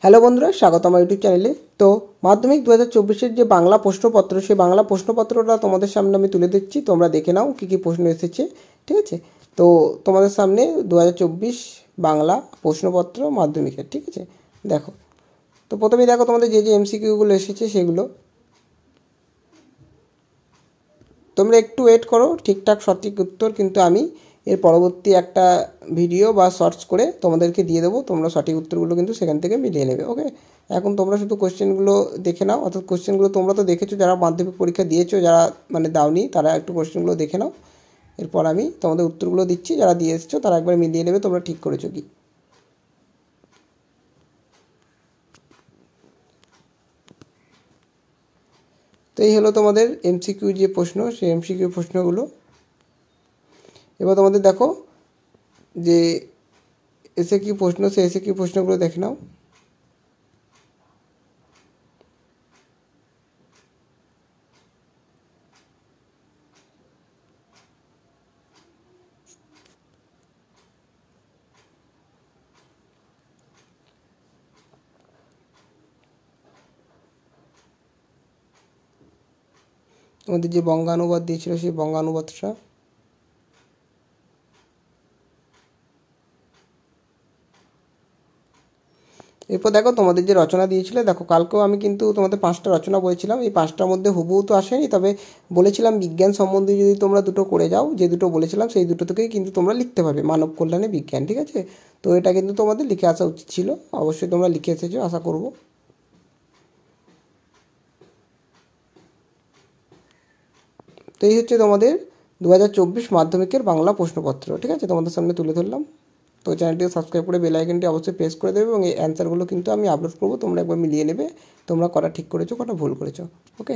Hello বন্ধুরা, স্বাগত আমার ইউটিউব চ্যানেলে। তো মাধ্যমিক 2024-এর যে বাংলা প্রশ্নপত্র, সেই বাংলা প্রশ্নপত্রটা তোমাদের সামনে আমি তুলে দিচ্ছি। তোমরা দেখে নাও কী কী প্রশ্ন এসেছে, ঠিক আছে? তো তোমাদের সামনে 2024 বাংলা প্রশ্নপত্র মাধ্যমিকের, ঠিক আছে? দেখো, তো প্রথমেই দেখো তোমাদের যে এমসিকিউগুলো এসেছে সেগুলো। তোমরা একটু ওয়েট করো, ঠিকঠাক সঠিক উত্তর কিন্তু আমি এর পরবর্তী একটা ভিডিও বা সার্চ করে তোমাদেরকে দিয়ে দেবো। তোমরা সঠিক উত্তরগুলো কিন্তু সেখান থেকে মিলিয়ে নেবে। ওকে, এখন তোমরা শুধু কোশ্চেনগুলো দেখে নাও, অর্থাৎ কোশ্চেনগুলো তোমরা তো দেখেছো, যারা মাধ্যমিক পরীক্ষা দিয়েছো, যারা দাওনি তারা একটু কোশ্চেনগুলো দেখে নাও। এরপর আমি তোমাদের উত্তরগুলো দিচ্ছি, যারা দিয়ে এসেছো তারা একবার মিলিয়ে নেবে তোমরা ঠিক করেছো কি। তো এই হলো তোমাদের এমসিকিউ যে প্রশ্ন, সেই এমসিকিউ প্রশ্নগুলো। এবার তোমাদের দেখো যে এসে কি প্রশ্ন, সে এসে কি প্রশ্নগুলো দেখে নাও। তোমাদের যে বঙ্গানুবাদ দিয়েছিল সেই বঙ্গানুবাদটা। এরপর দেখো তোমাদের যে রচনা দিয়েছিলে, দেখো কালকেও আমি কিন্তু তোমাদের 5টা রচনা বলেছিলাম। এই 5টার মধ্যে হুবহু তো আসেনি, তবে বলেছিলাম বিজ্ঞান সম্বন্ধে যদি তোমরা দুটো করে যাও, যে দুটো বলেছিলাম সেই দুটো থেকেই কিন্তু তোমরা লিখতে পারবে, মানব কল্যাণে বিজ্ঞান, ঠিক আছে? তো এটা কিন্তু তোমাদের লিখে আসা উচিত ছিল, অবশ্যই তোমরা লিখে এসেছো আশা করব। তো এই হচ্ছে তোমাদের 2024 মাধ্যমিকের বাংলা প্রশ্নপত্র, ঠিক আছে? তোমাদের সামনে তুলে ধরলাম। তো চ্যানেলটিকে সাবস্ক্রাইব করে বেল আইকনটি অবশ্যই প্রেস করে দেবে, এবং এই অ্যান্সারগুলো কিন্তু আমি আপলোড করবো, তোমরা একবার মিলিয়ে নেবে তোমরা কটা ঠিক করেছো কটা ভুল করেছো। ওকে।